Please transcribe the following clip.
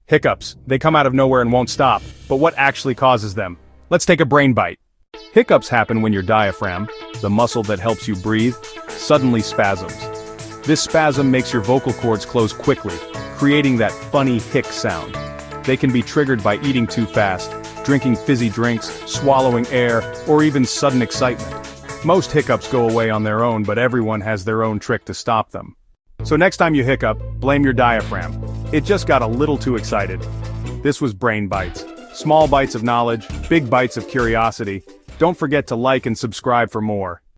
Hiccups. They come out of nowhere and won't stop, but what actually causes them? Let's take a brain bite. Hiccups happen when your diaphragm, the muscle that helps you breathe, suddenly spasms. This spasm makes your vocal cords close quickly, creating that funny hic sound. They can be triggered by eating too fast, drinking fizzy drinks, swallowing air, or even sudden excitement. Most hiccups go away on their own, but everyone has their own trick to stop them. So next time you hiccup, blame your diaphragm. It just got a little too excited. This was Brain Bites. Small bites of knowledge, big bites of curiosity. Don't forget to like and subscribe for more.